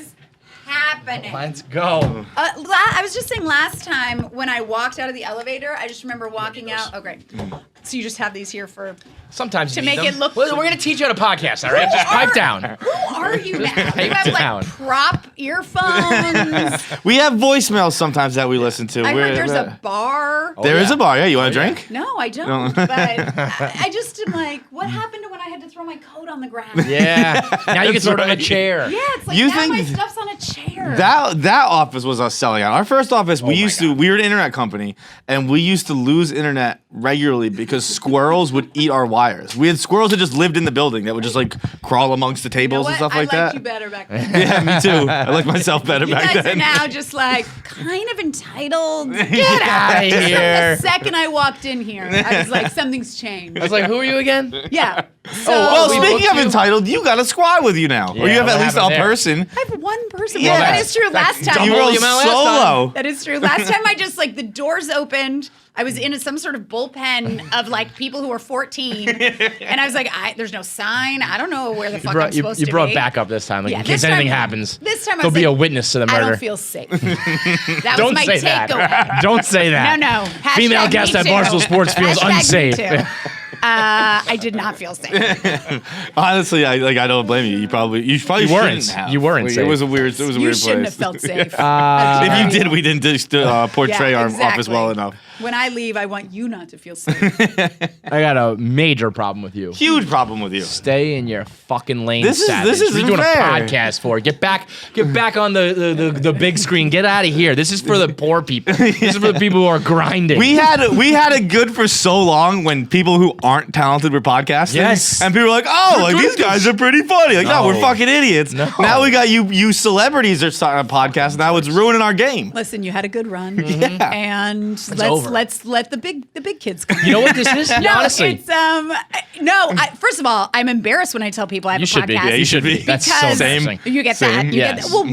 is happening? Let's go. I was just saying last time when I walked out of the elevator, I just remember walking out. Oh, great. So you just have these here for... Sometimes to you need make them. it look... Well, we're going to teach you how to podcast, all right? Just pipe down. Who are you now? You Pipe have down. like prop earphones. We have voicemails sometimes that we listen to. I heard there's a bar. There is a bar. Yeah, you want a drink? No, I don't. But I just am like, what happened to when I had to throw my coat on the ground? Yeah. Now you can throw it on a right. chair. Yeah, it's like You now my think- stuff's on a chair. That office was us selling out. Our first office, we were an internet company, and we used to lose internet regularly because squirrels would eat our wires. We had squirrels that just lived in the building that would just like crawl amongst the tables and stuff like I that. liked you better back then. Yeah, me too. I like myself better You back guys then. are now just like kind of entitled. Get out of Just here. from the second I walked in here, I was like, something's changed. I was like, who are you again? Yeah. So Well, we speaking booked of you? entitled, you got a squad with you now, or you Yeah, have at what least a happened there? person. I have one person. Yeah. Well, that that's- is true. Last that's time. You double roll the amount last solo. That is true. Last time I just like the doors opened. I was in some sort of bullpen of like people who were 14, and I was like, there's no sign. I don't know where the fuck I'm supposed You to brought be. backup this time, like Yeah, in case this anything time- happens. This time I there'll was be like, a witness to the murder. I don't feel safe. That Don't was my say that. takeaway. Don't say that. No. Female Hashtag guest me at too. Barstool Sports feels Hashtag me unsafe. too. I did not feel safe. Honestly, I don't blame you. You probably shouldn't weren't. have. You weren't Like, safe. It was a weird You place. shouldn't have felt safe. If you did, we didn't just, portray Yeah, our office exactly. well enough. When I leave, I want you not to feel safe. I got a major problem with you. Huge problem with you. Stay in your fucking lane, This savage. isn't What are you doing fair. a podcast for? Get back on the big screen. Get out of here. This is for the poor people. This is for the people who are grinding. We had it good for so long when people who aren't talented were podcasting. Yes. And people were like, oh, like these guys are pretty funny. Like, no, we're No. fucking idiots. No. Now we got you celebrities are starting a podcast. Now it's ruining our game. Listen, you had a good run, Yeah. and over. let's let the big kids come. You know what this is? No, Honestly. it's first of all, I'm embarrassed when I tell people I have You a should be. podcast. Yeah, you should be. That's so because embarrassing. You get Same. that. You get Yes. that.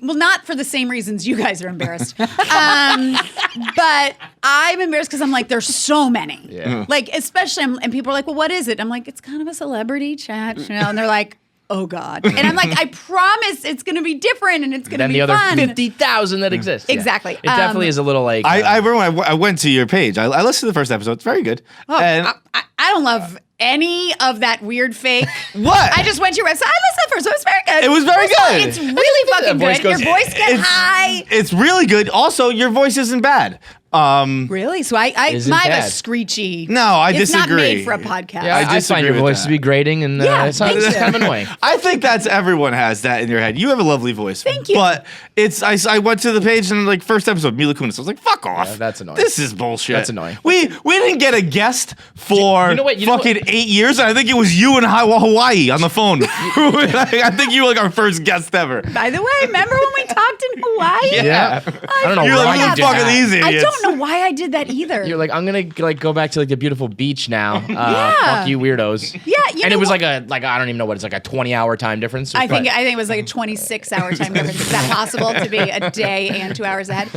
Well, not for the same reasons you guys are embarrassed. But I'm embarrassed because I'm like, there's so many. Yeah. Like, especially, and people are like, well, what is it? I'm like, it's kind of a celebrity chat, and they're like, oh God. And I'm like, I promise it's going to be different and it's going to Than be the other fun. 50,000 that exist. Yeah. Exactly. It definitely is a little like. I remember when I went to your page. I listened to the first episode. It's very good. Oh, and I don't love any of that weird fake. What? I just went to your website. I listened first. It was very good. It was very First of all, good. It's really fucking voice good. Your goes- voice gets high. it's really good. Also, your voice isn't bad. Really? So I Isn't have a bad. screechy. No, I it's disagree. not made for a podcast. yeah, I find disagree your with voice that. to be grating, and Yeah, it's thank it's you. kind of annoying. I think that's everyone has that in your head. You have a lovely voice. Thank you. But I went to the page and like first episode, Mila Kunis. I was like, fuck off. Yeah, that's annoying. This is bullshit. That's annoying. We didn't get a guest for You know what- fucking 8 years. And I think it was you in Hawaii on the phone. I think you were like our first guest ever. By the way, remember when we talked in Hawaii? Yeah. I don't know You're why like, you you did fucking that. these idiots. I don't know why I did that either. You're like, I'm gonna like go back to like the beautiful beach now. Yeah. Fuck you, weirdos. Yeah, you and know it was what? like I don't even know what it's like a 20-hour time difference. I think it was like a 26-hour time difference. Is that possible to be a day and 2 hours ahead?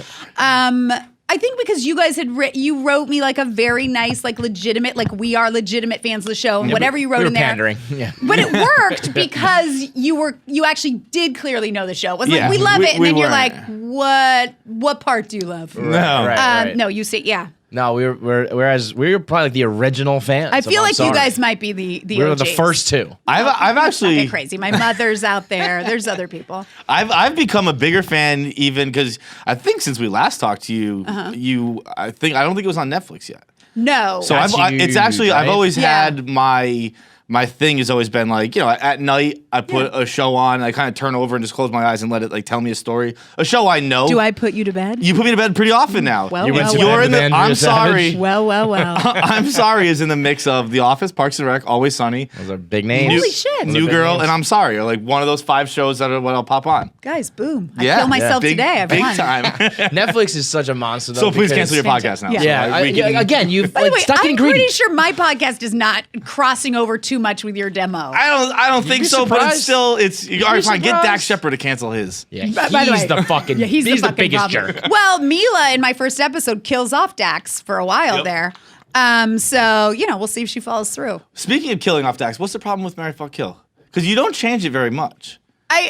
I think because you guys had you wrote me like a very nice, like legitimate, like we are legitimate fans of the show, and whatever you wrote we were in there. pandering. Yeah. But it worked because you actually did clearly know the show. It wasn't Yeah, like we love it, and we then you're weren't. like, what part do you love? No. Right. No, you say yeah. No, whereas we were probably like the original fans. I of feel I'm like you Sorry. guys might be the We were the OGs. first two. I've Don't actually get crazy. My mother's out there. There's other people. I've become a bigger fan even because I think since we last talked to you, I don't think it was on Netflix yet. No. So That's it's actually right? I've always Yeah. had my thing has always been like, at night I put a show on, I kind of turn over and just close my eyes and let it like tell me a story. A show I know. do I put you to bed? You put me to bed pretty often now. Well, You went well, to well. You're in the Andrea I'm sorry. Savage. Well. I'm sorry is in the mix of The Office, Parks and Rec, Always Sunny, Those are big names. Holy shit. Those are New big Girl, names. and I'm sorry are like one of those 5 shows that are what I'll pop on. Guys, boom. Yeah, I kill myself big, today. I've big won. time. Netflix is such a monster. Though, So please because- cancel your podcast now. Yeah. So, Yeah, like, we can- again, you've By the way, stuck I'm in pretty ingredients. sure my podcast is not crossing over too much with your demo. I don't think be so, but it's surprised. still all right. Fine, get surprised. Dax Shepard to cancel his. Yeah, By the he's way- the fucking. Yeah, he's the fucking biggest problem. jerk. Well, Mila in my first episode kills off Dax for a while there. So, we'll see if she follows through. Speaking of killing off Dax, what's the problem with Marry Fuck Kill? Because you don't change it very much.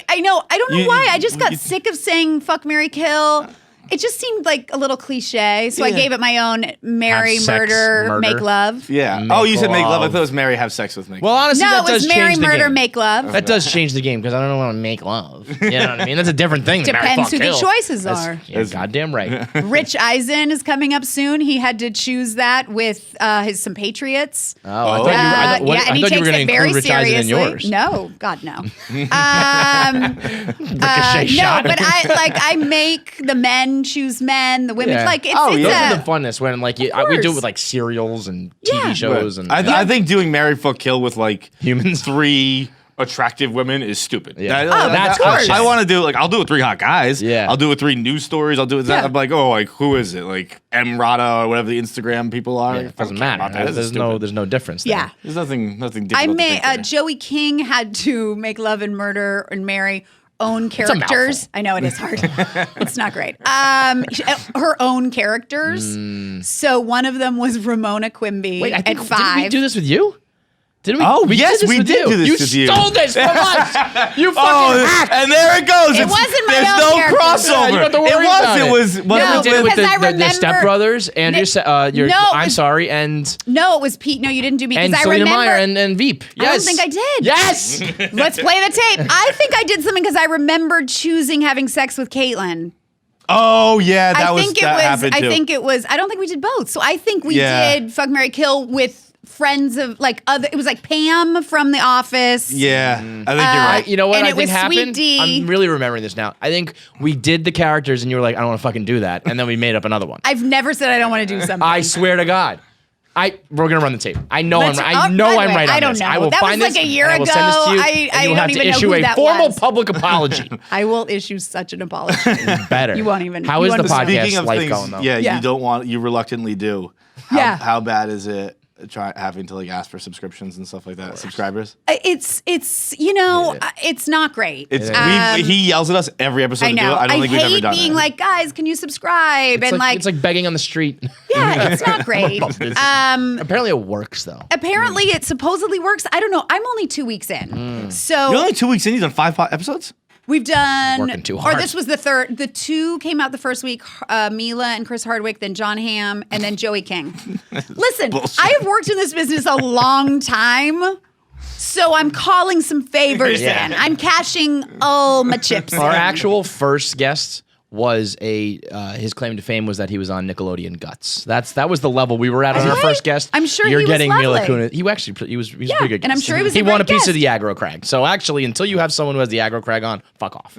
I know. I don't know why. I just got sick of saying fuck, marry, kill. It just seemed like a little cliche, so I gave it my own marry, murder, make love. Yeah. You said make love. I thought it was marry, have sex with me. Well, honestly, No, that it was does marry, change the murder, game. make love. That does change the game because I don't want to make love. You know what I mean? That's a different thing. Than marry, Depends fuck, who kill. the choices are. Yeah, goddamn right. Rich Eisen is coming up soon. He had to choose that with some Patriots. Oh, I thought I and he thought you takes were going it to very include Rich Eisen in seriously. yours. No, God, no. Ricochet shot. No, but I make the men choose men, the women like it's. Those it's are the funnest when like we do it with like serials and TV shows and I think doing marry, fuck, kill with like humans 3 attractive women is stupid. Yeah. That's course. I want to do I'll do it with 3 hot guys. Yeah. I'll do it with 3 news stories. I'll do it with that. Yeah. I'm like, who is it? Like M Rada or whatever the Instagram people are. it doesn't matter. There's no difference there. Yeah. There's nothing different. I made Joey King had to make love and murder and marry own characters. I know it is hard. It's not great. Her own characters. So one of them was Ramona Quimby Wait, I think, at didn't 5. we do this with you? Didn't we? Oh, we yes, did this we with did you. do this with you. You stole this from us. You fucking hack. And there it goes. It wasn't my There's own no character. crossover. Yeah, you don't have to worry about It was. No, We did it with because I the remember- Step Brothers, Andrea. I'm sorry, and No, it was Pete. No, you didn't do me because I Selena remember. Meyer and Veep. Yes. I don't think I did. Yes. Let's play the tape. I think I did something because I remembered choosing having sex with Caitlyn. Oh yeah, that happened I too. think it was. I don't think we did both. So I think we Yeah. did fuck, marry, kill with friends of like other. It was like Pam from The Office. Yeah, I think you're right. You know what And I it think was Sweet happened? D. I'm really remembering this now. I think we did the characters, and you were like, "I don't want to fucking do that," and then we made up another one. I've never said I don't want to do something. I swear to God. We're gonna run the tape. I know Let's- I'm right. oh, I know by the I'm way, right on I don't this. know. I will That was find like this. a year and I will send this to you, ago. and I you will don't have to even know issue who a that formal was. public apology. I will issue such an apology. Better. You won't even. How you is the won't even- podcast Speaking of life things, going though? Yeah. you reluctantly do. Yeah. How bad is it having to like ask for subscriptions and stuff like that? Subscribers. It's it's not great. It's he yells at us every episode I to do it. know. I don't think we've ever hate done being it. like, guys, can you subscribe? It's and like, it's like begging on the street. yeah, it's not great. Apparently it works though. Apparently, it supposedly works. I don't know. I'm only 2 weeks in, so You're only 2 weeks in. You've done 5 epison? we've done. Working too Or hard. this was the third. The 2 came out the first week. Mila and Chris Hardwick, then John Hamm, and then Joey King. Listen, Bullshit. I have worked in this business a long time. So I'm calling some favors Yeah. in. I'm cashing all my chips Our in. actual first guest was his claim to fame was that he was on Nickelodeon Guts. That was the level we were at on our Okay. first guest. I'm sure you're he was getting Mila lovely. Kunis. He was a pretty good. and I'm guest. sure he was a He won a great piece of guest. the aggro crag. So actually, until you have someone who has the aggro crag on, fuck off.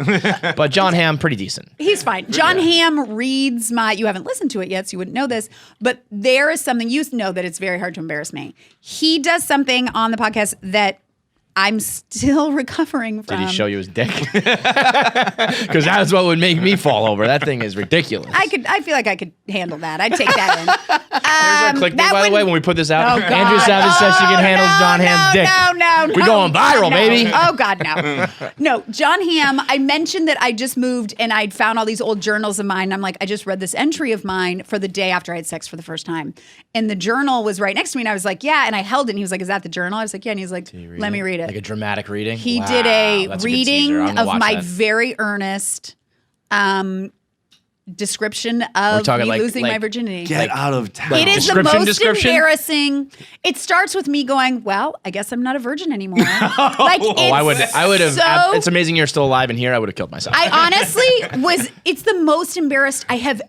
But John Hamm, pretty decent. He's fine. John Hamm reads you haven't listened to it yet, so you wouldn't know this, but there is something, you know that it's very hard to embarrass me. He does something on the podcast that I'm still recovering from. Did he show you his dick? Because that's what would make me fall over. That thing is ridiculous. I feel like I could handle that. I'd take that in. Here's our clickbait, that by the would- way, when we put this out. Oh, God. Andrew Savage says she can handle John Hamm's dick. No. We're going viral, No. baby. Oh, God, no. No, John Hamm, I mentioned that I just moved and I'd found all these old journals of mine. I'm like, I just read this entry of mine for the day after I had sex for the first time. And the journal was right next to me. And I was like, yeah. And I held it. And he was like, is that the journal? I was like, yeah. And he's like, let me read it. Like a dramatic reading? He Wow, did a that's good reading teaser. I'm gonna of watch my that. very earnest description We're of talking me like- losing like- my virginity. Get out of town. It is the Description, most description? embarrassing. It starts with me going, well, I guess I'm not a virgin anymore. Like, Oh, I would have. So, It's amazing you're still alive and here. I would have killed myself. I honestly it's the most embarrassed I have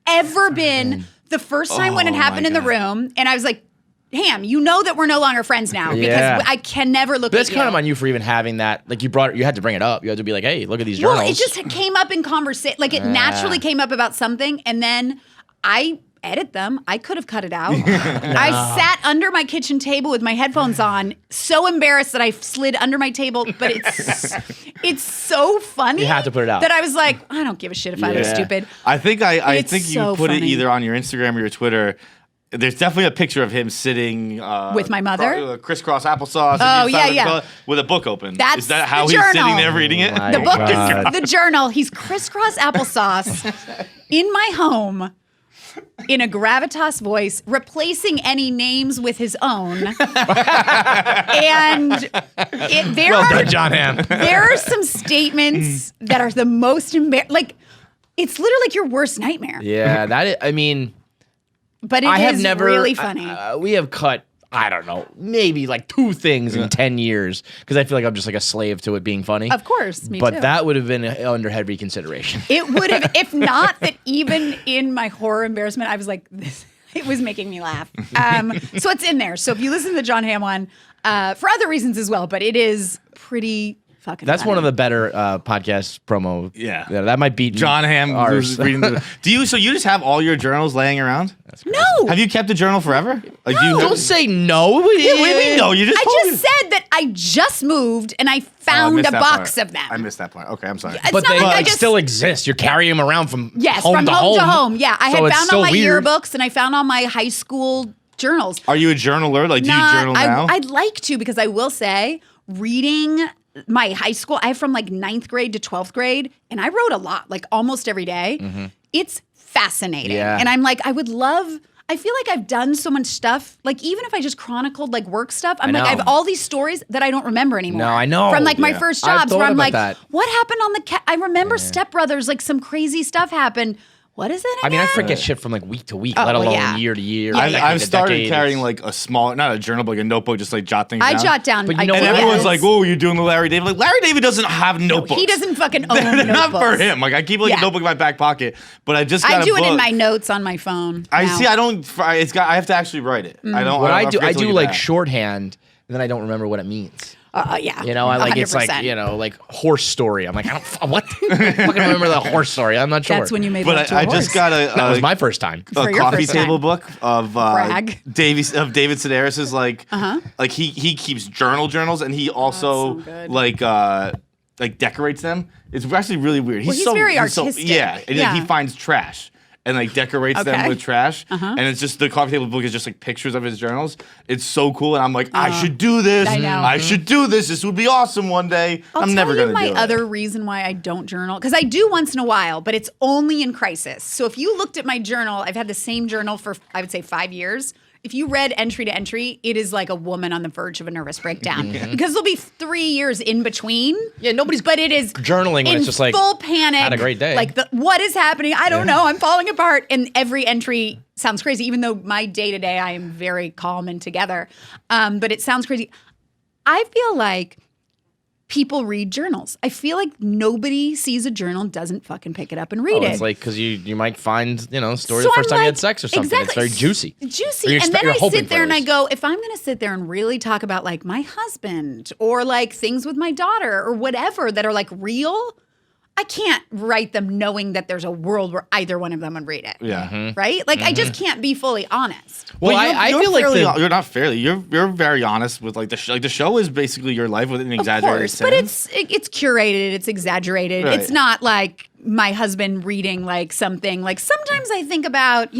ever been. The first time when it happened my in the God. room, and I was like, Ham, you know that we're no longer friends now because Yeah. I can never look But at that's you. kind of on you for even having that. Like you had to bring it up. You had to be like, hey, look at these journals. Well, it just came up in conversation. Like it naturally came up about something, and then I edit them. I could have cut it out. I sat under my kitchen table with my headphones on, so embarrassed that I slid under my table. But it's so funny. You had to put it out. That I was like, I don't give a shit if I look Yeah. stupid. I think I It's think you so put it funny. either on your Instagram or your Twitter. There's definitely a picture of him sitting With my mother? crisscross applesauce. Oh, and yeah, inside yeah. with a book open. That's is that the how he's journal. sitting there reading it? My The book God. is the journal. He's crisscross applesauce in my home. in a gravitas voice, replacing any names with his own. And Well done, John Hamm. there are some statements that are the most like, it's literally like your worst nightmare. Yeah, that is, I mean, But it I have is never really funny. We have cut, I don't know, maybe like 2 things in 10 years because I feel like I'm just like a slave to it being funny. Of course, me but too. that would have been under heavy consideration. It would have, if not that even in my horror embarrassment, I was like, this, it was making me laugh. So it's in there. So if you listen to the John Hamm one, for other reasons as well, but it is pretty fucking That's funny. one of the better podcast promo. Yeah. That might beat John Hamm ours. reading so you just have all your journals laying around? No. Have you kept a journal forever? Like Don't say no. What do you mean no? You just I told me. just said that I just moved and I found missed a that box part. of them. I missed that part. Okay, I'm sorry. It's But not they like I just still exist. You're carrying them around from yes, home from to home home. to home. Yeah, I So had it's found still all my weird. yearbooks and I found all my high school journals. Are you a journaler? Like, do you Not- journal now? I'd like to because I will say reading my high school, I have from like 9th grade to 12th grade, and I wrote a lot, like almost every day. It's fascinating. Yeah. And I'm like, I feel like I've done so much stuff. Like even if I just chronicled like work stuff, I'm like, I know. have all these stories that I don't remember anymore. No, I know. From like my Yeah. first I've jobs where thought I'm about like, that. what happened on the I remember Step Brothers, like some crazy stuff happened. What is it I mean, I again? forget shit from like week to week, Oh, let well, alone yeah. year to year. Yeah, decade I've to started decade. carrying like a small, not a journal, but like a notebook, just like jot things I down. jot down. But you I know And what? do everyone's it. like, "Oh, you're doing the Larry David." Like Larry David doesn't have notebooks. He doesn't fucking own They're not for notebooks. him. Like I keep like Yeah. a notebook in my back pocket, but I just got I a do it in book. my notes on my phone. I now. see. I don't. It's got. I have to actually write it. I don't. What I forget do to look at like that. shorthand, and then I don't remember what it means. Yeah. You know, I like it's like 100%. like horse story. I'm like, I don't what? I fucking remember the horse story. I'm not sure. That's when you made love But to a I horse. just got That was my first time. For a your coffee first time. table book of Brag. David Sedaris's like he keeps journals and he also so good. like decorates them. It's actually really weird. Well, he's very artistic. Yeah, and Yeah. he finds trash and like decorates them Okay. with trash. And it's just the coffee table book is just like pictures of his journals. It's so cool, and I'm like, I should do this. I know. I should do this. This would be awesome one day. I'm never tell gonna you do my it. other reason why I don't journal, because I do once in a while, but it's only in crisis. So if you looked at my journal, I've had the same journal for I would say 5 years. If you read entry to entry, it is like a woman on the verge of a nervous breakdown because there'll be 3 years in between. Yeah, nobody's But it is journaling when in it's just like, full panic. had a great day. Like what is happening? I don't know. I'm falling apart. And every entry sounds crazy, even though my day to day I am very calm and together. But it sounds crazy. I feel like people read journals. I feel like nobody sees a journal and doesn't fucking pick it up and read it. It's like because you might find story So the first I'm time you like, had sex or something. It's very juicy. Or Juicy. you're And then you're I hoping sit there for and I this. go, if I'm going to sit there and really talk about like my husband or like things with my daughter or whatever that are like real, I can't write them knowing that there's a world where either one of them would read it. Yeah. Right? Like I just can't be fully honest. Well, But I you're feel like fairly, the, you're not fairly. You're very honest with like the show. Like the show is basically your life with an exaggerated Of course, but sense. it's curated, it's exaggerated. Right. It's not like my husband reading like something like sometimes I think about,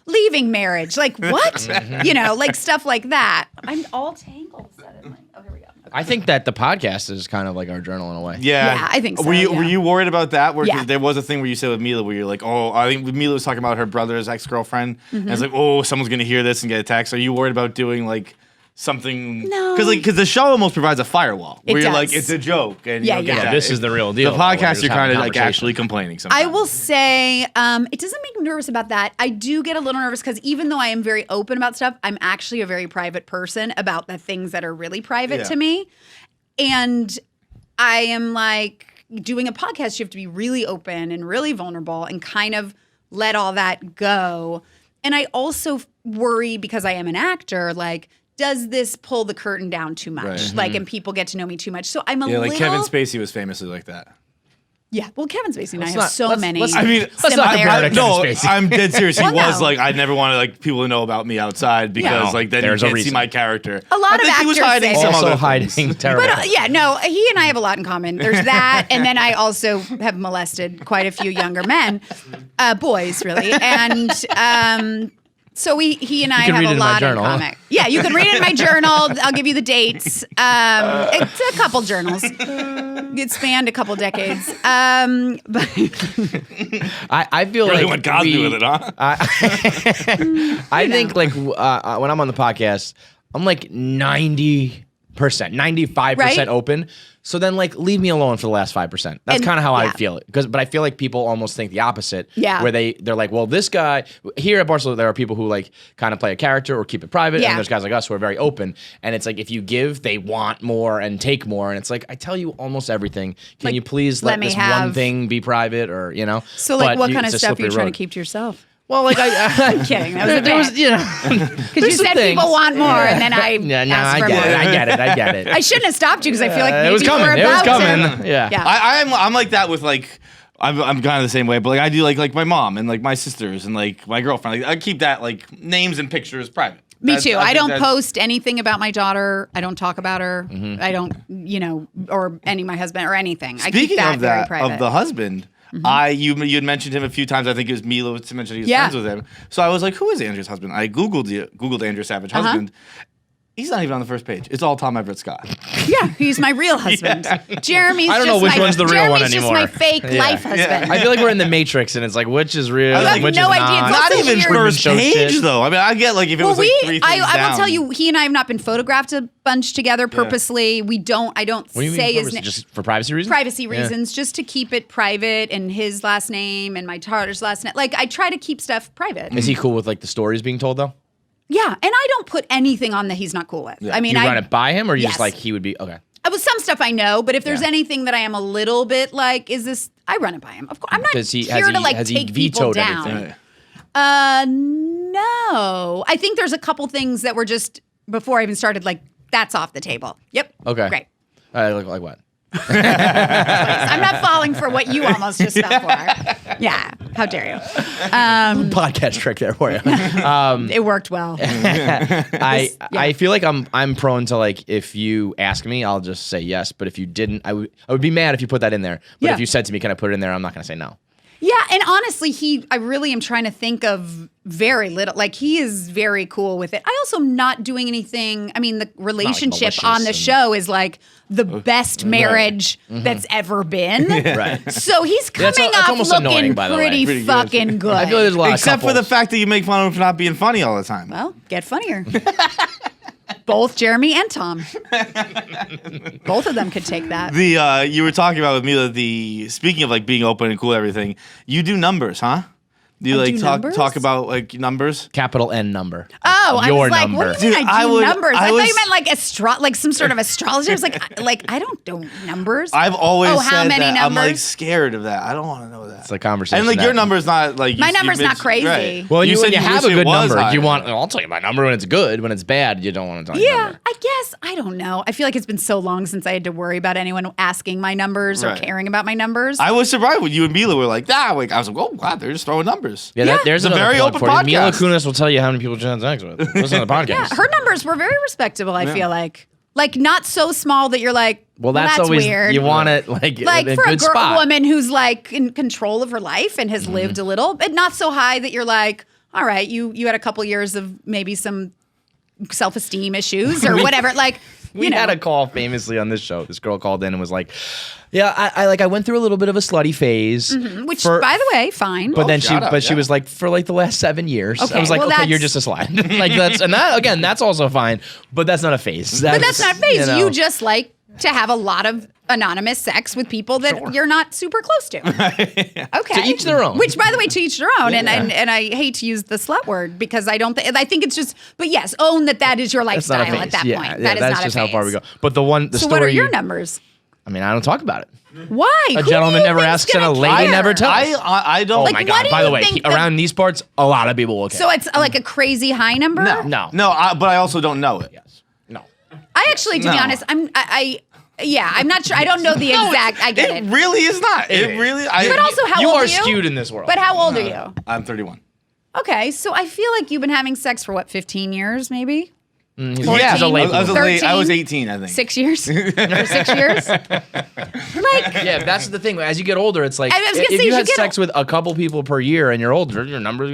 leaving marriage. Like what? Like stuff like that. I'm all tangled suddenly. Oh, here we go. Okay. I think that the podcast is kind of like our journal in a way. Yeah, I think so, Were yeah. you worried about that? Where 'cause Yeah. there was a thing where you said with Mila where you're like, oh, I think Mila was talking about her brother's ex-girlfriend, and it's like, oh, someone's gonna hear this and get a text. Are you worried about doing like something? No. because the show almost provides a firewall where It you're like, does. it's a joke, and Yeah, you don't get yeah. that. This is the real deal. The though, when podcast, just you're having kind of like conversation. actually complaining. Sometimes I will say it doesn't make me nervous about that. I do get a little nervous because even though I am very open about stuff, I'm actually a very private person about the things that are really private Yeah. to me. And I am like doing a podcast, you have to be really open and really vulnerable and kind of let all that go. And I also worry because I am an actor, like, does this pull the curtain down too much? Right. Like, and people get to know me too much. So I'm a yeah, like little. Kevin Spacey was famously like that. Yeah, well, Kevin Spacey and I Let's have not- so let's- many. let's- I mean, Let's not compare similarities. to no, Kevin Spacey. I'm dead serious. He Well, was no. like, I never wanted like people to know about me outside because No, like then you there's a can't see reason. my character. A lot I of think he was actors hiding say some that. Also other hiding things. terrible. But yeah, no, he and I have a lot in common. There's that, and then I also have molested quite a few younger men, boys really, and So he and I can have read it a in my lot in journal. common. Yeah, you can read it in my journal. I'll give you the dates. It's a couple journals. It spanned a couple decades. But I feel Really like went Cosby with it, huh? I think like when I'm on the podcast, I'm like 90%, 95% Right? open. So then like leave me alone for the last 5%. That's And- kind of how I yeah. feel it. But I feel like people almost think the opposite. Yeah. Where they're like, well, this guy here at Barstool, there are people who like kind of play a character or keep it private. Yeah. And there's guys like us who are very open. And it's like if you give, they want more and take more. And it's like I tell you almost everything. Can Like, you please let let me this have- one thing be private or so like, But what kind of it's a stuff are you slippery trying road. to keep to yourself? Well, like I'm kidding. That was a there was, bit. you know, Because you there's some said things. people want more, and then I Yeah, no, asked I for get more. it. I get it. I shouldn't have stopped you because I feel like maybe it was coming. you were It was about coming. to. Yeah. Yeah. I'm like that with like I'm kind of the same way, but like I do like my mom and like my sisters and like my girlfriend. Like I keep that like names and pictures private. Me That's- too. I I think don't that's- post anything about my daughter. I don't talk about her. Mm-hmm. I don't, or any of my husband or anything. I keep Speaking that of very that, private. of the husband, you had mentioned him a few times. I think it was Milo to mention he was Yeah. friends with him. So I was like, who is Andrea's husband? I Googled Andrea Savage husband. He's not even on the first page. It's all Tom Everett Scott. Yeah, he's my real husband. Jeremy's I don't know just which my, one's the real one Jeremy's anymore. just my fake Yeah. life husband. I feel like we're in the Matrix, and it's like which is real, You have and which no is idea. It's not. Not also even weird. first Show page shit. though. I mean, I get like if it Well, was like 3 things I will down. tell you, he and I have not been photographed a bunch together purposely. I don't What do you say mean? his Purpose? name. Just for privacy reasons? Privacy Yeah. reasons, just to keep it private, and his last name and my daughter's last name. Like I try to keep stuff private. Is he cool with like the stories being told though? Yeah, and I don't put anything on that he's not cool with. I mean, You I run it by him, or you Yes. just like he would be okay? With some stuff I know, but if there's Yeah. anything that I am a little bit like, is this? I run it by him. Of course, I'm not Has he here to like has he take people vetoed down. anything? No. I think there's a couple things that were just before I even started. Like that's off the table. Yep. Okay, Great. Like what? I'm not falling for what you almost just fell for. Yeah. How dare you? Podcast trick there for you. It worked well. I feel like I'm prone to like if you ask me, I'll just say yes. But if you didn't, I would be mad if you put that in there. But Yeah. if you said to me, "Can I put it in there?" I'm not gonna say no. Yeah, and honestly, I really am trying to think of very little. Like he is very cool with it. I also am not doing anything. I mean, the relationship malicious on the and- show is like the best marriage that's ever been. Right. So he's coming That's off almost looking annoying, by the way. pretty, Pretty good. fucking good. I feel like there's a lot Except of for the couples. fact that you make fun of him for not being funny all the time. Well, get funnier. Both Jeremy and Tom. Both of them could take that. The you were talking about with Mila. The speaking of like being open and cool, and everything. You do numbers, huh? Do you I like do talk numbers? about like numbers? Capital N number. Oh, I Your was like, number. what do you mean Dude, I do I would- numbers? I I thought was- you meant like some sort of astrology. I was like I don't do numbers. I've always Oh, how said many that. I'm like numbers? scared of that. I don't want to know that. It's a conversation. And like your that- number's not like My you number's not mentioned- crazy. Right. Well, you said when you have a wish it good was number, higher. you want. I'll tell you my number when it's good. When it's bad, you don't want to tell me. Yeah, Number. I guess. I don't know. I feel like it's been so long since I had to worry about anyone asking my numbers or Right. caring about my numbers. I was surprised when you and Mila were like, like I was like, oh wow, they're just throwing numbers. Yeah, there's It's a another very plug open for you. Mila podcast. Kunis will tell you how many people she has sex with. Listen to the podcast. yeah, her numbers were very respectable, I feel like. Like not so small that you're like, Well, that's always weird. you want it like like in a for a good spot. woman who's like in control of her life and has lived a little, but not so high that you're like, all right, you had a couple years of maybe some self-esteem issues or whatever. Like We you know. had a call famously on this show. This girl called in and was like, "Yeah, I went through a little bit of a slutty phase, which, for- by the way, fine. But then she shout out, she was like, for like the last 7 years. Okay, I was like, well, okay, you're that's- just a slut. Like that's also fine. But that's not a phase. But that's not phase. know. You just like to have a lot of anonymous sex with people that you're not super close to. Okay. To each their own. Which, by the way, to each their own. And I hate to use the slut word because I don't. I think it's just. But yes, own that is your That's not lifestyle a phase. at that yeah, point. yeah, That is that's not just a how phase. far we go. But the So story. what are your numbers? I mean, I don't talk about it. Why? A Who gentleman do you never think's asks and a gonna lady care? never tells. I don't. Oh Like, my what god! do By you the way, think the- around these parts, a lot of people will care. So it's like a crazy high number. no, but I also don't know it. yes, no. I actually, to be No. honest, I'm not sure. I don't know the exact. I get It it. really is not. It is. really. But also, how You old are are you? skewed in this world. But how old are you? I'm 31. Okay, so I feel like you've been having sex for what, 15 years, maybe? He's 14, a late I bloomer. I was 18, I think. 6 years? For 6 years? Yeah, that's the thing. As you get older, it's like I was gonna if say, you as had you get sex with a couple people per year and you're older, your numbers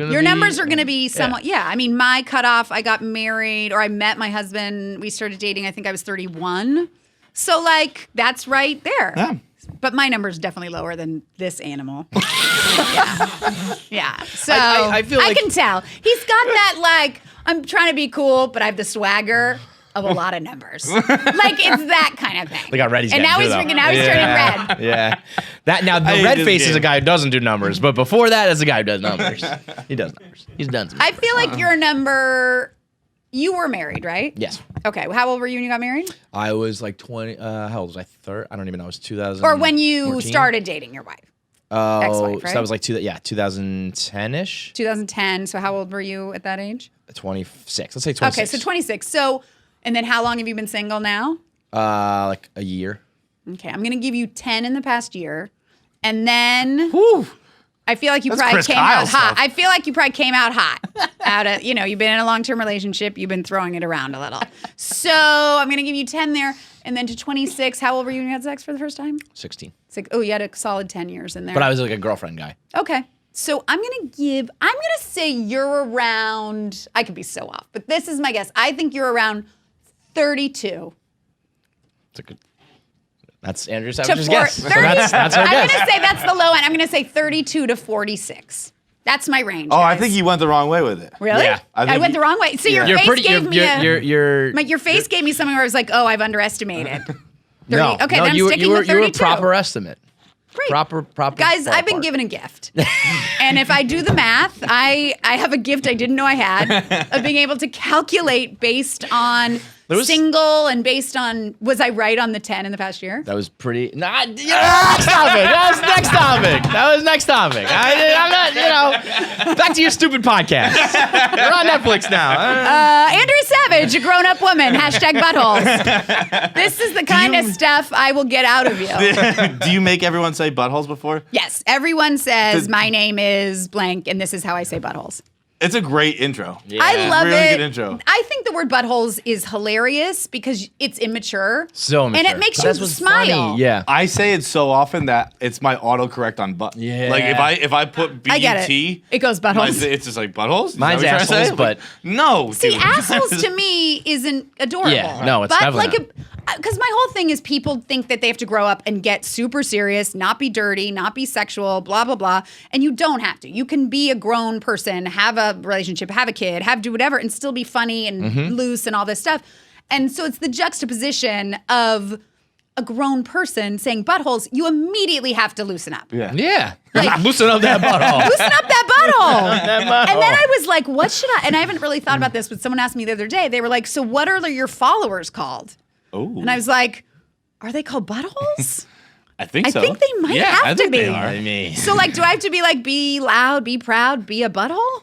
are going to be somewhat. Yeah. I mean, my cutoff. I got married, or I met my husband. We started dating. I think I was 31. So like that's right there. Yeah. But my number is definitely lower than this animal. Yeah. So I feel I like- can tell he's got that like I'm trying to be cool, but I have the swagger of a lot of numbers. Like it's that kind of thing. Look how red he's and now getting, he's too, though. now he's turning red. Yeah. That now the I hate red this face is game. a guy who doesn't do numbers, but before that is a guy who does numbers. He does numbers. He's done some I numbers. feel like your number. You were married, right? Yes. Okay. How old were you when you got married? I was like 20. How old was I? 30? I don't even know. It was 2000. Or when you started dating your wife? Oh, ex-wife, so right? that was like 2010-ish. 2010. So how old were you at that age? 26. Let's say 26. Okay, so 26. So, and then how long have you been single now? Like a year. Okay, I'm gonna give you 10 in the past year, and then Whew. I feel like you That's probably Chris came Kyle out hot. stuff. I feel like you probably came out hot. Out of you've been in a long-term relationship. You've been throwing it around a little. So I'm gonna give you 10 there, and then to 26. How old were you when you had sex for the first time? 16. Oh, you had a solid 10 years in there. But I was like a girlfriend guy. Okay. So I'm going to say you're around, I could be so off, but this is my guess. I think you're around 32. That's Andrew to Savage's 40. guess. So that's her I'm guess. going to say that's the low end. I'm going to say 32 to 46. That's my range. Oh, I guys. think you went the wrong way with it. Really? Yeah. I I think went you- the wrong way. So your Yeah. face gave me you're your face gave me something where I was like, oh, I've underestimated. 30. no, Okay, no, then I'm you, sticking you were, with you were a 32. proper estimate. Great. Proper. Guys, I've been ballpark. given a gift. And if I do the math, I have a gift I didn't know I had of being able to calculate based on single and based on, was I right on the 10 in the past year? That was pretty. Next topic. That was next topic. That was next topic. I'm not. Back to your stupid podcast. You're on Netflix now. Andrea Savage, a grown-up woman, #buttholes. This is the kind of stuff I will get out of you. Do you make everyone say buttholes before? Yes, everyone says my name is blank, and this is how I say buttholes. It's a great intro. Yeah. I love Really it. good intro. I think the word buttholes is hilarious because it's immature. So immature. And it makes But you that's what's smile. funny. Yeah. I say it so often that it's my autocorrect on butt. Yeah. Like if I put B-U-T, I get it. It goes buttholes. it's just like buttholes? Is that Mine's what you're trying to say? assholes, but- no. See, dude. assholes to me isn't adorable. Yeah, no, it's but definitely like because my whole thing is people think that they have to grow up and get super serious, not be dirty, not be sexual, blah blah blah, and you don't have to. You can be a grown person, have a relationship, have a kid, do whatever, and still be funny and loose and all this stuff. And so it's the juxtaposition of a grown person saying buttholes. You immediately have to loosen up. Yeah. Yeah. Like- Loosen up that butthole. Loosen up that butthole. That butthole. And then I was like, what should I? And I haven't really thought about this, but someone asked me the other day. They were like, so what are your followers called? Oh. And I was like, are they called buttholes? I think I so. think they might yeah, have I to think be. They are. I mean. So like, do I have to be like, be loud, be proud, be a butthole?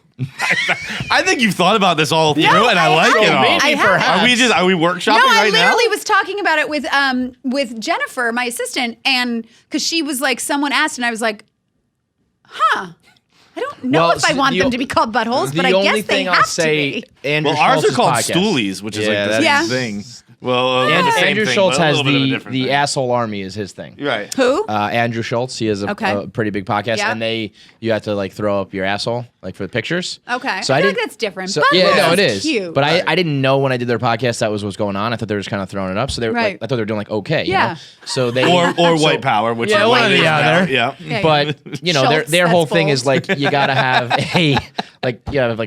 I think you've thought about this all through, No, and I I like it haven't. all. I haven't. Are we workshopping No, I right now? literally was talking about it with Jennifer, my assistant, and because she was like, someone asked, and I was like, huh. I don't know Well, if I so want the them o- to be called buttholes, but The I only guess they thing have I'll to say, be. Andrew Well, ours are Schultz's called podcast. stoolies, which is like the that's- Yeah. same thing. Well, the same Andrew thing, Schultz but a has little bit of a different the thing. asshole army is his thing. Right. Who? Andrew Schultz, he has Okay. a pretty big podcast, Yeah. and you have to like throw up your asshole like for the pictures. Okay. So I feel didn't- like that's different. So, Buttholes yeah, no, it is is. cute. But I didn't know when I did their podcast that was what's going on. I thought they were just kind of throwing it up. So they were Right. like, I thought they were doing like okay. Yeah. You know? So they Or white power, which Yeah, is one what or it the is now. other. Yeah. Yeah, But you know, Schultz, their whole that's thing bold. is like you gotta have a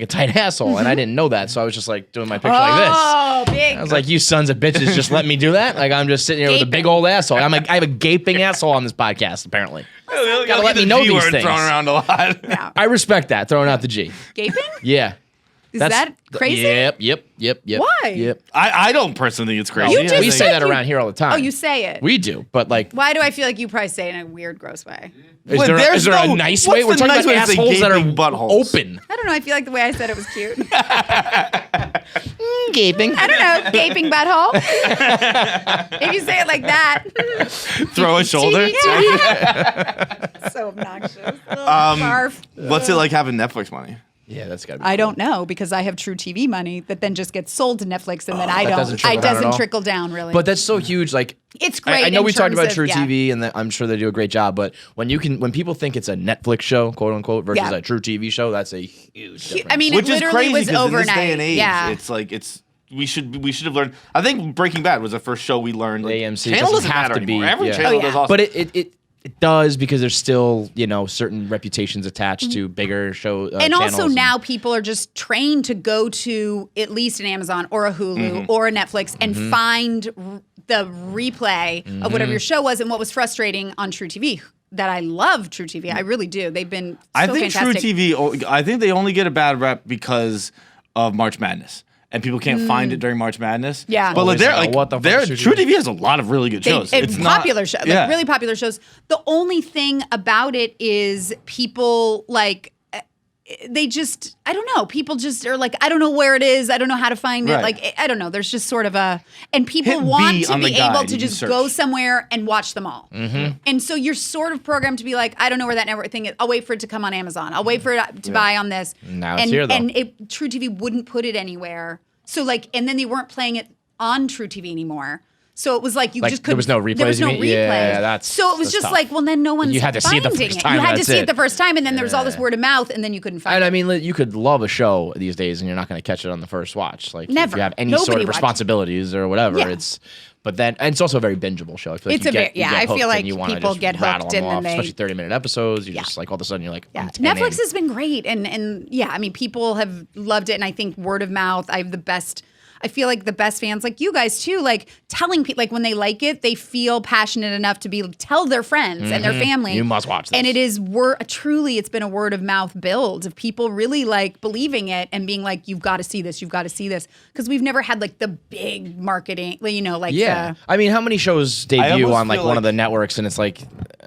tight asshole, and I didn't know that, so I was just like doing my picture like this. Oh, big. I was like, you sons of bitches, just let me do that. Like I'm just sitting here with a Gaping. big old asshole. I have a gaping asshole on this podcast. Apparently, Gotta let me know these things. thrown around a lot. Yeah. I respect that. Throwing out the G. Gaping? Yeah. Is that crazy? Yep. Why? Yep. I don't personally think it's crazy. You I just think- We say that around here all the time. Oh, you say it. We do, but like, Why do I feel like you probably say it in a weird, gross way? is Well, there there's a no- nice what's way? We're the talking nice about way to say assholes that are gaping buttholes? open. I don't know. I feel like the way I said it was cute. Gaping. I don't know. Gaping butthole. If you say it like that. Throw a shoulder. Yeah. So obnoxious. Barf. What's it like having Netflix money? Yeah, that's gotta be. I cool. don't know because I have True TV money that then just gets sold to Netflix and then I that don't. doesn't trickle It down at doesn't all? trickle down really. But that's so huge. Like it's great. I know in we talked terms about of- True yeah. TV, and I'm sure they do a great job. But when people think it's a Netflix show, quote unquote, versus Yeah. a True TV show, that's a huge difference. I mean, Which it is literally crazy was because overnight. in this day and age, yeah. it's like we should have learned. I think Breaking Bad was the first show we learned. Like, AMC channel doesn't doesn't have matter to be, anymore. Every yeah. channel Oh, yeah. does awesome. But it does because there's still certain reputations attached to bigger show and also channels now people are just trained to go to at least an Amazon or a Hulu or a Netflix and find the replay of whatever your show was. And what was frustrating on True TV, that I love True TV. I really do. They've been so I think fantastic. True TV. I think they only get a bad rep because of March Madness. And people can't find it during March Madness. Yeah. But like, Always they're like, like, what the fuck they're, is True True TV? TV has a lot of really good shows. It's not popular shows, like yeah. really popular shows. The only thing about it is people like they just I don't know. People just are like I don't know where it is. I don't know how to find it. Right. Like I don't know. There's just sort of and people Hit want B to on be the guide able and to you just search. go somewhere and watch them all. And so you're sort of programmed to be like I don't know where that network thing is. I'll wait for it to come on Amazon. I'll wait for it to buy on this. Now it's and here, though. and True TV wouldn't put it anywhere. So like and then they weren't playing it on True TV anymore. So it was like you Like, just there couldn't. was no replays, There was you no mean? replay. Yeah, that's just tough. like, well, then no one's You had to see it the finding first it. time, You had to that's see it it. the first time, and then there's all this word of mouth, and then you couldn't find And it. I mean, you could love a show these days, and you're not going to catch it on the first watch. Like Never. if you have any Nobody sort of watches. responsibilities or whatever, Yeah. and it's also a very bingeable show. I feel like It's you a get, very- yeah, you get I feel hooked like and you wanna people just get rattle hooked them and then off, they- especially 30-minute episodes. You Yeah. just like all of a sudden you're like, Yeah. I'm 10 in. Netflix has been great, and yeah, I mean, people have loved it, and I think word of mouth. I have the best. I feel like the best fans, like you guys too, like telling people, like when they like it, they feel passionate enough to tell their friends and their family. You must watch this. And it is truly, it's been a word of mouth build of people really like believing it and being like, you've got to see this, you've got to see this, because we've never had like the big marketing, like Yeah, I mean, how many shows debut almost on like feel one of like- the networks, and it's like,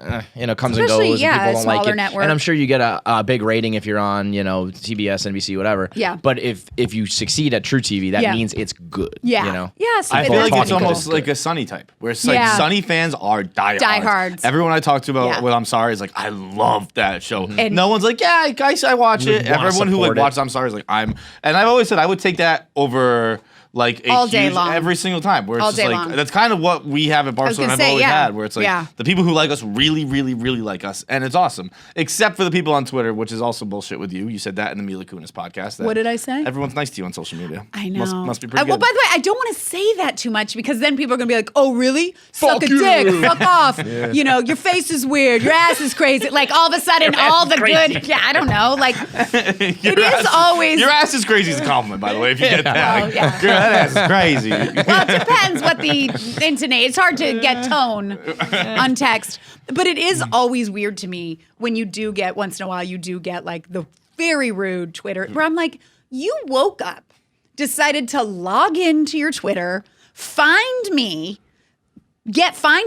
comes and Especially, goes, yeah, and people don't like smaller it. network. And I'm sure you get a big rating if you're on, CBS, NBC, whatever. Yeah. But if you succeed at True TV, that Yeah. means it's good. Yeah. You know. Yeah, so I People feel are like it's talking almost good. like a Sunny type, where it's like Yeah. Sunny fans are diehards. Diehards. Everyone I talk to about Yeah. what I'm Sorry is like, I love that show. And- no one's like, yeah, guys, I watch You it. wanna Everyone who like support it. watches I'm Sorry is like, and I've always said I would take that over like a All day huge, long. every single time. Where it's All just day like long. that's kind of what we have at Barstool. gonna And I've say, always yeah. had, where it's like Yeah. the people who like us really, really, really like us, and it's awesome. Except for the people on Twitter, which is also bullshit with you. You said that in the Mila Kunis podcast. that What did I say? Everyone's nice to you on social media. I know. Must be pretty Well, good. by the way, I don't want to say that too much because then people are going to be like, oh, really? Suck Fuck a you. dick. Fuck off. Your face is weird. Your ass is crazy. Like all of a sudden, all the good. Yeah, I don't know. Like it is always. Your ass is crazy is a compliment, by the way, if you get that. Oh, yeah. Girl, that ass is crazy. Well, it depends what the intonate. It's hard to get tone on text. But it is always weird to me when you do get, once in a while, you do get like the very rude Twitter where I'm like, you woke up, decided to log into your Twitter, find me,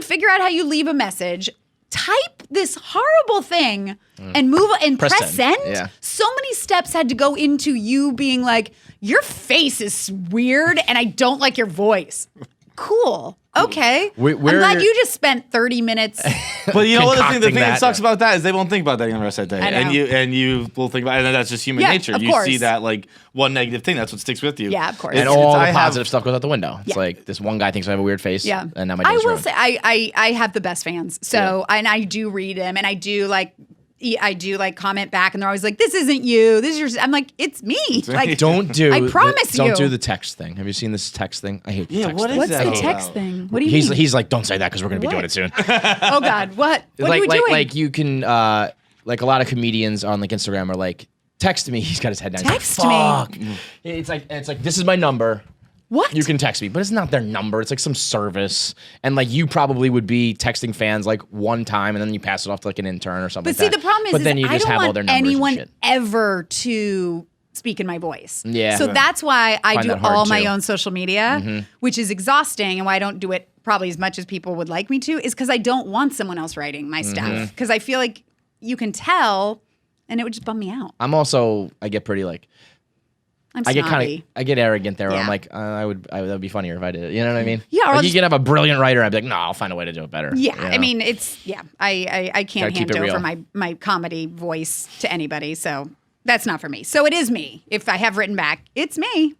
figure out how you leave a message, type this horrible thing and move and Press press send. send. Yeah. So many steps had to go into you being like, your face is weird and I don't like your voice. Cool. Okay. I'm glad you just spent 30 minutes. But you know what? The thing Concocting that that. sucks about that is they won't think about that the rest of that day. I know. And you will think about it, and that's just human Yeah, nature. of You course. see that like one negative thing, that's what sticks with you. Yeah, of course. And It's- all I the have- positive stuff goes out the window. It's Yeah. like this one guy thinks I have a weird face. Yeah. And now my I day's will ruined. say I have the best fans. So and I do read them and I do like comment back and they're always like, this isn't you. This is your I'm like, it's me. Like Don't do. I promise Don't you. do the text thing. Have you seen this text thing? I hate. Yeah, text what is thing. what's that the about? text thing? What do you mean? He's like, don't say that because we're gonna be doing What? it soon. Oh God, what? What are we doing? Like you can like a lot of comedians on like Instagram are like, text me. He's got his head down. He's like, Text me. Fuck. It's like this is my number. What? You can text me, but it's not their number. It's like some service, and like you probably would be texting fans like one time, and then you pass it off to like an intern or something. But see, like that. the problem is, but then you I just don't have all want their numbers anyone and shit. ever to speak in my voice. Yeah. So that's why I Find do that hard, all my too. own social media, which is exhausting, and why I don't do it probably as much as people would like me to, is because I don't want someone else writing my stuff. Because I feel like you can tell, and it would just bum me out. I get pretty like. I'm I get snobby. I get arrogant there. Where I'm Yeah. like, that would be funnier if I did it. You know what I mean? Yeah, or Like I'll you just- can have a brilliant writer. I'd be like, no, I'll find a way to do it better. Yeah, you know? I mean, I can't keep hand it over real. my comedy voice to anybody. So That's not for me. So it is me. If I have written back, it's me.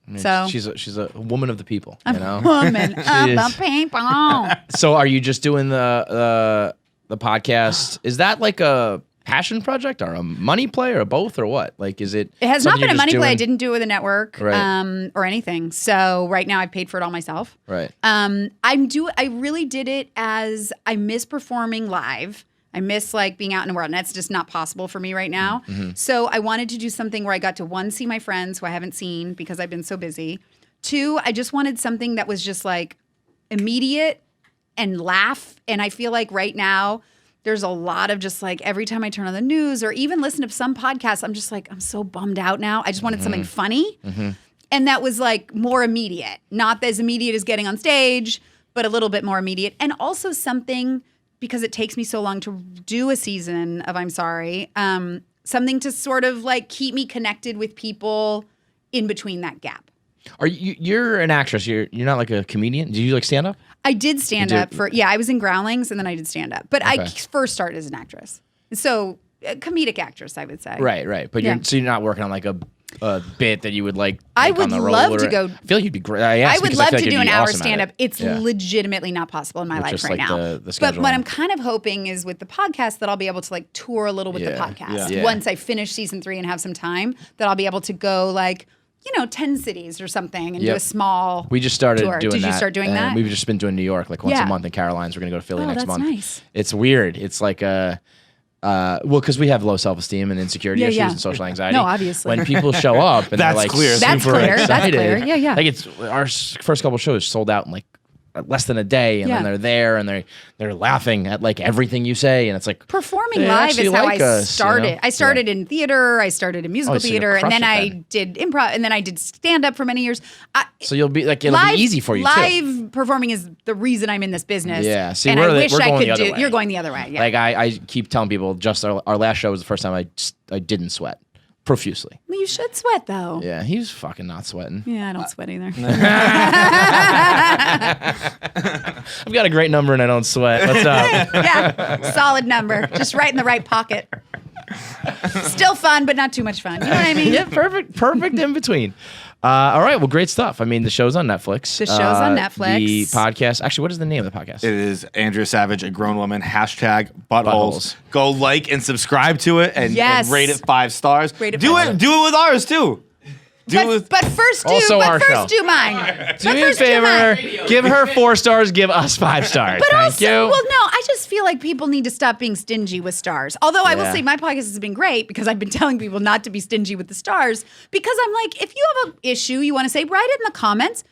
I mean, So she's a woman of the people, you know. Woman of the people. So are you just doing the podcast? Is that like a passion project or a money play or both or what? Like, is it? It has not something been a you're just money play. I doing? didn't do it with a network Right. or anything. So right now I've paid for it all myself. Right. I really did it as I miss performing live. I miss like being out in the world, and that's just not possible for me right now. Mm-hmm. So I wanted to do something where I got to, one, see my friends who I haven't seen because I've been so busy. Two, I just wanted something that was just like immediate and laugh. And I feel like right now there's a lot of just like every time I turn on the news or even listen to some podcasts, I'm just like, I'm so bummed out now. I just wanted something funny. And that was like more immediate, not as immediate as getting on stage, but a little bit more immediate. And also something, because it takes me so long to do a season of I'm Sorry, something to sort of like keep me connected with people in between that gap. Are you're an actress? You're not like a comedian? Do you like stand up? I did stand up I was in Groundlings and then I did stand up. But I first started as an actress. So a comedic actress, I would say. Right. But you're not working on like a bit that you would like. I on would the road love to or- go. I feel like you'd be great. I would love feel to like do you'd an be hour awesome at stand up. it. It's Yeah. legitimately not possible in my life just right like now. the But scheduling. what I'm kind of hoping is with the podcast that I'll be able to like tour a little with the Yeah. podcast. Yeah. Once I finish season 3 and have some time, that I'll be able to go like, 10 cities or something and do a small We just started tour. doing that. Did you start doing and that? We've just been doing New York like once Yeah. a month in Caroline's. We're gonna go to Philly next that's month. nice. It's weird. It's like because we have low self-esteem and insecurity issues and social anxiety. No, obviously. When people show up and they're That's like clear. That's super clear. That's excited, clear. Yeah. like it's our first couple shows sold out in like less than a day, and then they're there and they're laughing at like everything you say, and it's like Performing they live actually is how like I us, started. you know? I started in theater. I started in musical so you'll theater, and crush then it I then. did improv, and then I did stand up for many years. So you'll be like it'll be easy for you too. Live performing is the reason I'm in this business. Yeah, see, and we're I wish we're I going could the other do. way. You're going the other way. Yeah. Like I keep telling people, just our last show was the first time I didn't sweat profusely. Well, you should sweat though. Yeah, he was fucking not sweating. Yeah, I don't sweat either. I've got a great number and I don't sweat. What's up? Yeah, solid number, just right in the right pocket. Still fun, but not too much fun. You know what I mean? Yeah, perfect in between. All right, well, great stuff. I mean, the show's on Netflix. The show's on Netflix. The podcast. Actually, what is the name of the podcast? It is Andrea Savage, a grown woman. #buttholes. Buttholes. Go like and subscribe to it and rate it 5 stars. Rate it do 5 it. Do it with ours too. But first do Also our show. do mine. Do me a favor. Give her 4 stars. Give us 5 stars. But Thank also, you. well, no, I just feel like people need to stop being stingy with stars. Although I will Yeah. say my podcast has been great because I've been telling people not to be stingy with the stars because I'm like, if you have an issue you want to say, write it in the comments.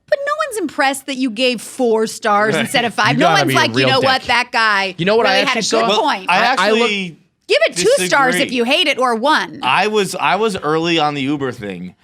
But no one's impressed that you gave 4 stars instead of 5. You No gotta one's be a like, you real know dick. what, that guy You know what I really had a actually good saw? point. I I actually Give it 2 stars disagree. if you hate it or 1. I was early on the Uber thing.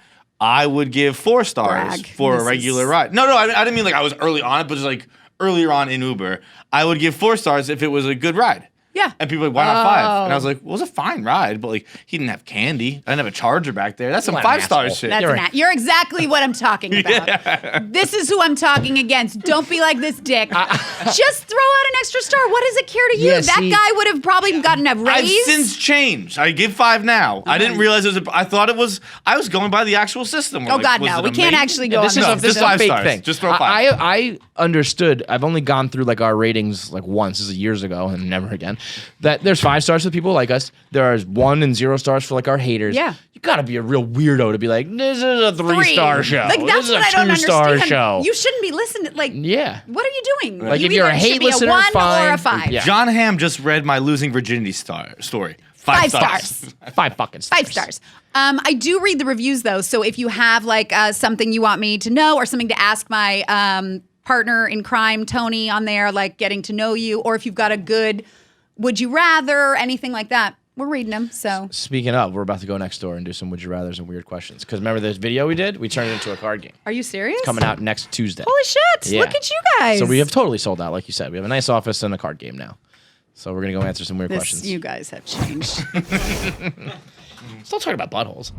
I would give 4 stars Brag. for a This regular is- ride. No, I didn't mean like I was early on it, but just like earlier on in Uber, I would give 4 stars if it was a good ride. Yeah. And people were like, why not 5? And I Oh. was like, well, it was a fine ride, but like he didn't have candy. I didn't have a charger back there. That's some What an 5-star asshole. shit. That's you're exactly what I'm talking about. This is who I'm talking against. Don't be like this dick. Just throw out an extra star. What does it care to you? Yeah, That see- guy would have probably gotten a I've raise. since changed. I give 5 now. I didn't realize it was. I thought it was. I was going by the actual system. Oh, Like, God, was no. it We can't amazing? actually go This on is No, a, this just is a 5 fake stars. thing. Just throw 5. I understood. I've only gone through like our ratings like once. This is years ago and never again. That there's 5 stars for people like us. There is 1 and 0 stars for like our haters. Yeah. You gotta be a real weirdo to be like, this is a 3-star show. Like, that's this is a what I don't 2-star understand. show. You shouldn't be listening. Like, Yeah. what are you doing? Like, You if you're either a should hate be listener, a 1 fine. or a 5. Yeah. John Hamm just read my losing virginity story. 5 stars. 5 fucking stars. 5 stars. I do read the reviews though, so if you have like something you want me to know or something to ask my partner in crime, Tony, on there, like getting to know you, or if you've got a good would you rather, anything like that, we're reading them. So Speaking of, we're about to go next door and do some would you rathers and weird questions. Because remember this video we did? We turned it into a card game. are you serious? Coming out next Tuesday. Holy shit! Yeah. Look at you guys. So we have totally sold out, like you said. We have a nice office and a card game now. So we're gonna go answer some weird questions. You guys have changed. Still talking about buttholes.